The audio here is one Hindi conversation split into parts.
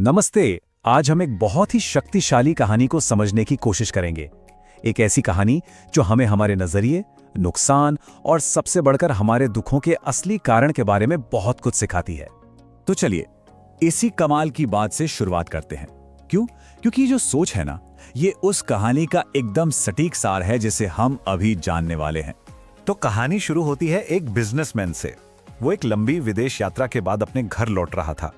नमस्ते। आज हम एक बहुत ही शक्तिशाली कहानी को समझने की कोशिश करेंगे। एक ऐसी कहानी जो हमें हमारे नजरिए, नुकसान और सबसे बढ़कर हमारे दुखों के असली कारण के बारे में बहुत कुछ सिखाती है। तो चलिए इसी कमाल की बात से शुरुआत करते हैं। क्यों? क्योंकि जो सोच है ना, ये उस कहानी का एकदम सटीक सार है जिसे हम अभी जानने वाले हैं। तो कहानी शुरू होती है एक बिजनेसमैन से। वो एक लंबी विदेश यात्रा के बाद अपने घर लौट रहा था।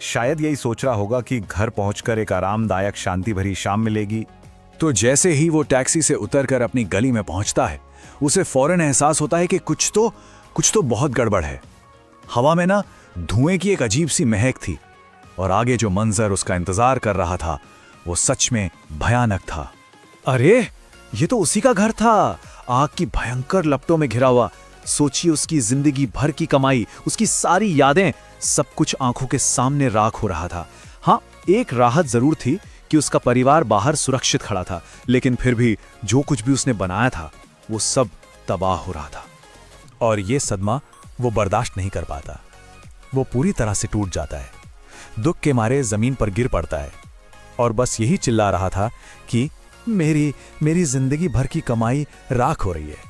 शायद यही सोच रहा होगा कि घर पहुंचकर एक आरामदायक शांति भरी शाम मिलेगी। तो जैसे ही वो टैक्सी से उतरकर अपनी गली में पहुंचता है, उसे फौरन एहसास होता है कि कुछ तो बहुत गड़बड़ है। हवा में ना धुएं की एक अजीब सी महक थी और आगे जो मंजर उसका इंतजार कर रहा था वो सच में भयानक था। अरे ये तो उसी का घर था, आग की भयंकर लपटों में घिरा हुआ। सोचिए, उसकी जिंदगी भर की कमाई, उसकी सारी यादें, सब कुछ आंखों के सामने राख हो रहा था। हाँ, एक राहत जरूर थी कि उसका परिवार बाहर सुरक्षित खड़ा था, लेकिन फिर भी जो कुछ भी उसने बनाया था वो सब तबाह हो रहा था। और ये सदमा वो बर्दाश्त नहीं कर पाता। वो पूरी तरह से टूट जाता है, दुख के मारे जमीन पर गिर पड़ता है और बस यही चिल्ला रहा था कि मेरी जिंदगी भर की कमाई राख हो रही है।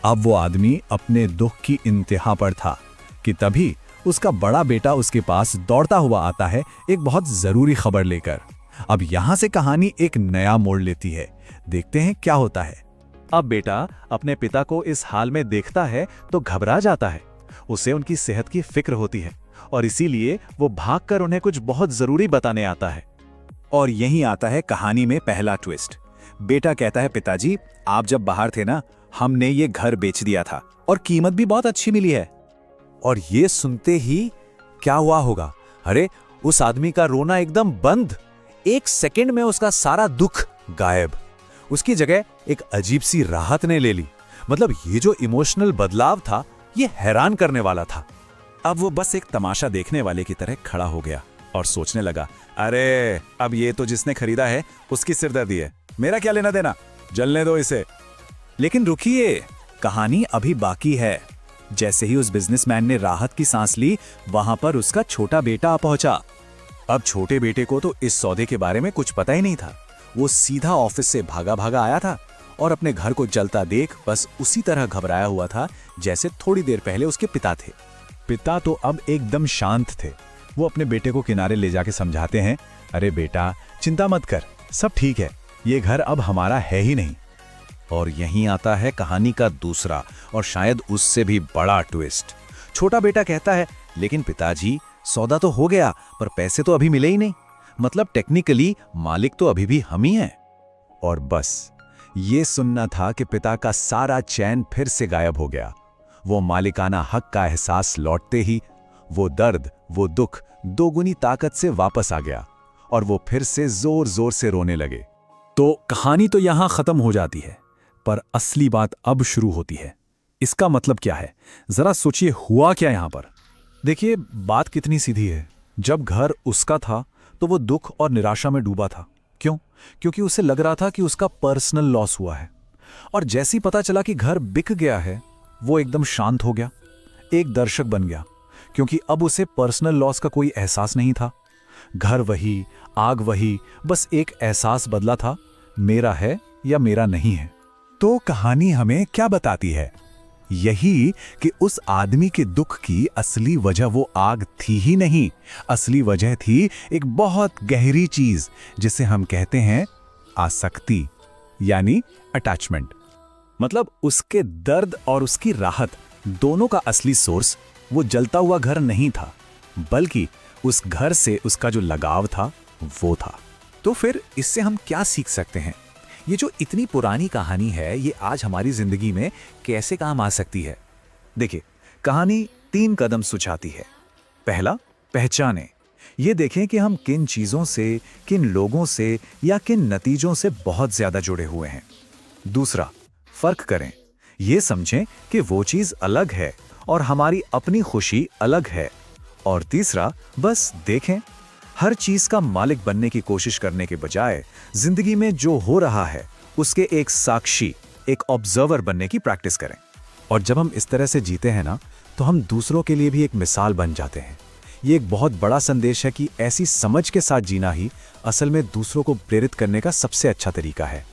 अब वो आदमी अपने दुख की इंतहा पर था कि तभी उसका बड़ा बेटा उसके पास दौड़ता हुआ आता है, एक बहुत जरूरी खबर लेकर। अब यहां से कहानी एक नया मोड़ लेती है। देखते हैं क्या होता है। अब बेटा अपने पिता को इस हाल में देखता है तो घबरा जाता है। उसे उनकी सेहत की फिक्र होती है और इसीलिए वो भागकर उन्हें कुछ बहुत जरूरी बताने आता है। और यहीं आता है कहानी में पहला ट्विस्ट। बेटा कहता है, पिताजी आप जब बाहर थे ना, हमने ये घर बेच दिया था और कीमत भी बहुत अच्छी मिली है। और ये सुनते ही क्या हुआ होगा? अरे उस आदमी का रोना एकदम बंद। एक सेकंड में उसका सारा दुख गायब। उसकी जगह एक अजीब सी राहत ने ले ली। मतलब ये जो इमोशनल बदलाव था, ये हैरान करने वाला था। अब वो बस एक तमाशा देखने वाले की तरह खड़ा हो गया और सोचने लगा, अरे अब ये तो जिसने खरीदा है उसकी सिरदर्दी है, मेरा क्या लेना देना, जलने दो इसे। लेकिन रुकिए, कहानी अभी बाकी है। जैसे ही उस बिजनेसमैन ने राहत की सांस ली, वहां पर उसका छोटा बेटा आ पहुंचा। अब छोटे बेटे को तो इस सौदे के बारे में कुछ पता ही नहीं था। वो सीधा ऑफिस से भागा भागा आया था और अपने घर को जलता देख बस उसी तरह घबराया हुआ था जैसे थोड़ी देर पहले उसके पिता थे। पिता तो अब एकदम शांत थे। वो अपने बेटे को किनारे ले जाके समझाते हैं, अरे बेटा चिंता मत कर, सब ठीक है, ये घर अब हमारा है ही नहीं। और यहीं आता है कहानी का दूसरा और शायद उससे भी बड़ा ट्विस्ट। छोटा बेटा कहता है, लेकिन पिताजी सौदा तो हो गया पर पैसे तो अभी मिले ही नहीं। मतलब टेक्निकली मालिक तो अभी भी हम ही हैं। और बस ये सुनना था कि पिता का सारा चैन फिर से गायब हो गया। वो मालिकाना हक का एहसास लौटते ही वो दर्द, वो दुख दोगुनी ताकत से वापस आ गया और वो फिर से जोर जोर से रोने लगे। तो कहानी तो यहां खत्म हो जाती है, पर असली बात अब शुरू होती है। इसका मतलब क्या है? जरा सोचिए, हुआ क्या यहां पर? देखिए बात कितनी सीधी है। जब घर उसका था तो वो दुख और निराशा में डूबा था। क्यों? क्योंकि उसे लग रहा था कि उसका पर्सनल लॉस हुआ है। और जैसे ही पता चला कि घर बिक गया है, वो एकदम शांत हो गया, एक दर्शक बन गया, क्योंकि अब उसे पर्सनल लॉस का कोई एहसास नहीं था। घर वही, आग वही, बस एक एहसास बदला था, मेरा है या मेरा नहीं है। तो कहानी हमें क्या बताती है? यही कि उस आदमी के दुख की असली वजह वो आग थी ही नहीं। असली वजह थी एक बहुत गहरी चीज जिसे हम कहते हैं आसक्ति, यानी अटैचमेंट। मतलब उसके दर्द और उसकी राहत दोनों का असली सोर्स वो जलता हुआ घर नहीं था, बल्कि उस घर से उसका जो लगाव था वो था। तो फिर इससे हम क्या सीख सकते हैं? ये जो इतनी पुरानी कहानी है, ये आज हमारी जिंदगी में कैसे काम आ सकती है? देखिए, कहानी 3 कदम सुझाती है। पहला, पहचानें। ये देखें कि हम किन चीजों से, किन लोगों से या किन नतीजों से बहुत ज्यादा जुड़े हुए हैं। दूसरा, फर्क करें। ये समझें कि वो चीज अलग है और हमारी अपनी खुशी अलग है। और तीसरा, बस देखें। हर चीज का मालिक बनने की कोशिश करने के बजाय जिंदगी में जो हो रहा है उसके एक साक्षी, एक ऑब्जर्वर बनने की प्रैक्टिस करें। और जब हम इस तरह से जीते हैं ना, तो हम दूसरों के लिए भी एक मिसाल बन जाते हैं। ये एक बहुत बड़ा संदेश है कि ऐसी समझ के साथ जीना ही असल में दूसरों को प्रेरित करने का सबसे अच्छा तरीका है।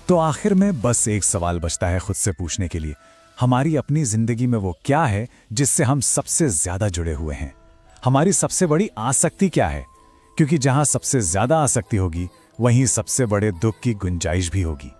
तो आखिर में बस एक सवाल बचता है खुद से पूछने के लिए, हमारी अपनी जिंदगी में वो क्या है जिससे हम सबसे ज्यादा जुड़े हुए हैं? हमारी सबसे बड़ी आसक्ति क्या है? क्योंकि जहां सबसे ज्यादा आसक्ति होगी वहीं सबसे बड़े दुख की गुंजाइश भी होगी।